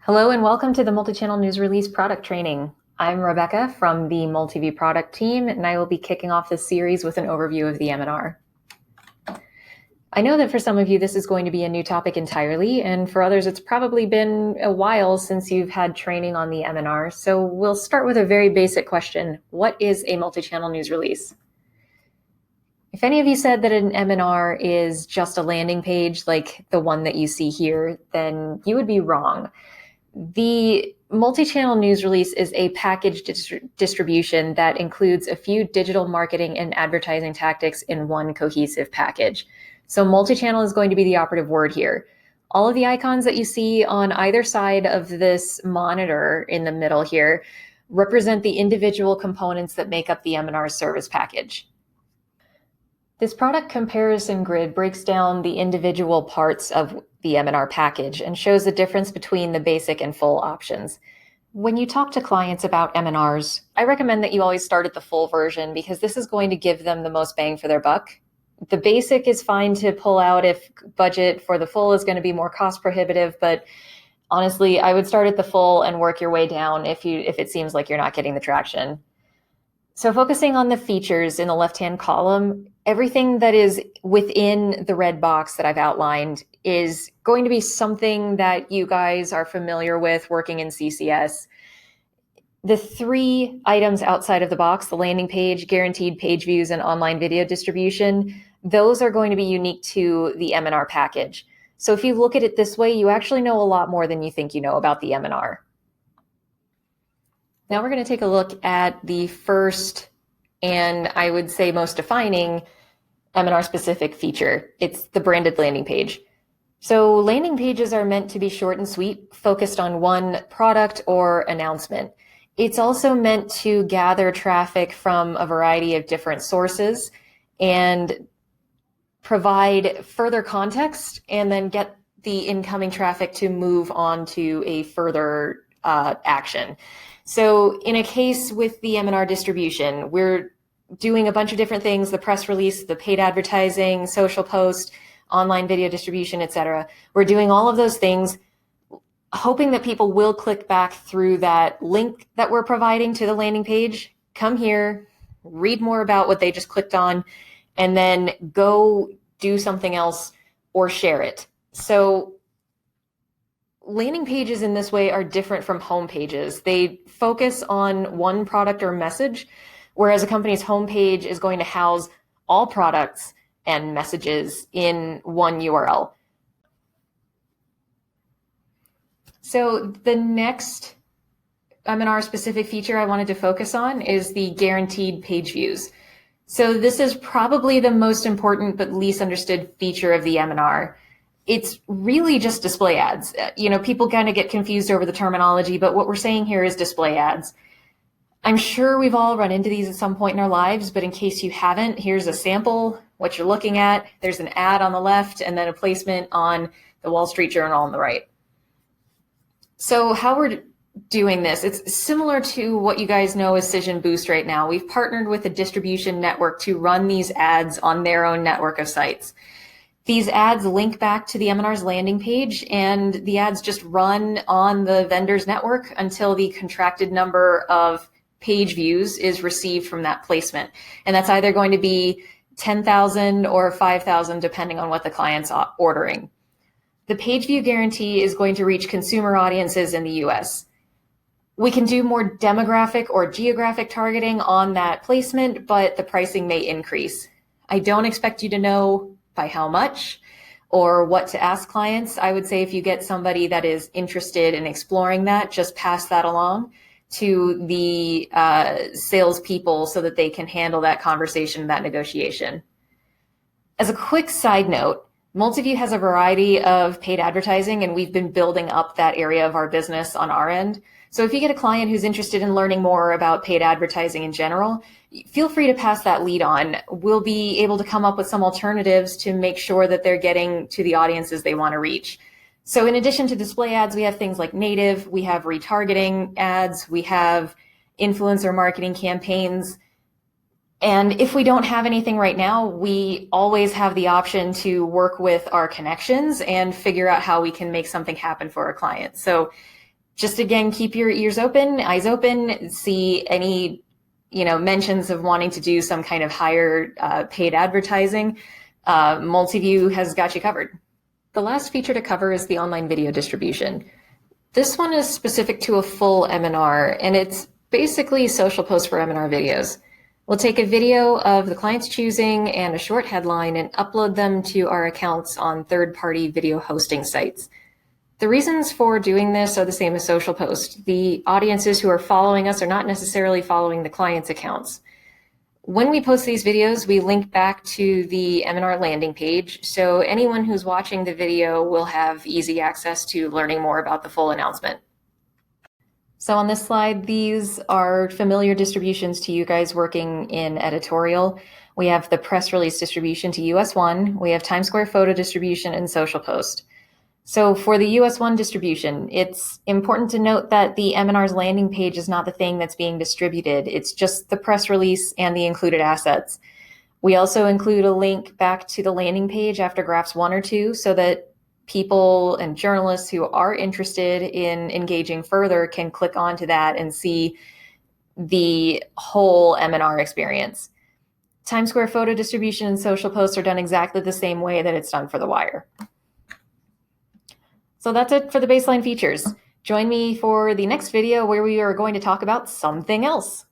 Hello and welcome to the multi-channel news release product training. I'm Rebecca from the MultiView product team, and I will be kicking off this series with an overview of the MNR. I know that for some of you, this is going to be a new topic entirely, and for others, it's probably been a while since you've had training on the MNR. So we'll start with a very basic question. What is a multi-channel news release? If any of you said that an MNR is just a landing page like the one that you see here, then you would be wrong. The multi-channel news release is a package distribution that includes a few digital marketing and advertising tactics in one cohesive package. So multi-channel is going to be the operative word here. All of the icons that you see on either side of this monitor in the middle here represent the individual components that make up the MNR service package. This product comparison grid breaks down the individual parts of the MNR package and shows the difference between the basic and full options. When you talk to clients about MNRs, I recommend that you always start at the full version because this is going to give them the most bang for their buck. The basic is fine to pull out if budget for the full is going to be more cost prohibitive, but honestly, I would start at the full and work your way down if it seems like you're not getting the traction. So focusing on the features in the left-hand column, everything that is within the red box that I've outlined is going to be something that you guys are familiar with working in CCS. The three items outside of the box, the landing page, guaranteed page views, and online video distribution, those are going to be unique to the MNR package. So if you look at it this way, you actually know a lot more than you think you know about the MNR. Now we're going to take a look at the first, and I would say most defining, MNR specific feature. It's the branded landing page. So landing pages are meant to be short and sweet, focused on one product or announcement. It's also meant to gather traffic from a variety of different sources and provide further context and then get the incoming traffic to move on to a further action. So in a case with the MNR distribution, we're doing a bunch of different things, the press release, the paid advertising, social post, online video distribution, etc. We're doing all of those things, hoping that people will click back through that link that we're providing to the landing page, come here, read more about what they just clicked on, and then go do something else or share it. So landing pages in this way are different from home pages. They focus on one product or message, whereas a company's homepage is going to house all products and messages in one URL. So the next MNR specific feature I wanted to focus on is the guaranteed page views. So this is probably the most important but least understood feature of the MNR. It's really just display ads. People kind of get confused over the terminology, but what we're saying here is display ads. I'm sure we've all run into these at some point in our lives, but in case you haven't, here's a sample, what you're looking at. There's an ad on the left and then a placement on the Wall Street Journal on the right. So how we're doing this, it's similar to what you guys know as Cision Boost right now. We've partnered with a distribution network to run these ads on their own network of sites. These ads link back to the MNR's landing page, and the ads just run on the vendor's network until the contracted number of page views is received from that placement. And that's either going to be 10,000 or 5,000, depending on what the client's ordering. The page view guarantee is going to reach consumer audiences in the US. We can do more demographic or geographic targeting on that placement, but the pricing may increase. I don't expect you to know by how much or what to ask clients. I would say if you get somebody that is interested in exploring that, just pass that along to the salespeople so that they can handle that conversation, that negotiation. As a quick side note, MultiView has a variety of paid advertising, and we've been building up that area of our business on our end. So if you get a client who's interested in learning more about paid advertising in general, feel free to pass that lead on. We'll be able to come up with some alternatives to make sure that they're getting to the audiences they want to reach. So in addition to display ads, we have things like native, we have retargeting ads, we have influencer marketing campaigns. And if we don't have anything right now, we always have the option to work with our connections and figure out how we can make something happen for our clients. So Just again, keep your ears open, eyes open, see any mentions of wanting to do some kind of higher paid advertising. Multiview has got you covered. The last feature to cover is the online video distribution. This one is specific to a full MNR, and it's basically social posts for MNR videos. We'll take a video of the client's choosing and a short headline and upload them to our accounts on third-party video hosting sites. The reasons for doing this are the same as social post. The audiences who are following us are not necessarily following the client's accounts. When we post these videos, we link back to the MNR landing page, so anyone who's watching the video will have easy access to learning more about the full announcement. So on this slide, these are familiar distributions to you guys working in editorial. We have the press release distribution to US1, we have Times Square photo distribution, and social post. So for the US1 distribution, it's important to note that the MNR's landing page is not the thing that's being distributed. It's just the press release and the included assets. We also include a link back to the landing page after graphs 1 or 2 so that people and journalists who are interested in engaging further can click onto that and see the whole MNR experience. Times Square photo distribution and social posts are done exactly the same way that it's done for the wire. So that's it for the baseline features. Join me for the next video where we are going to talk about something else.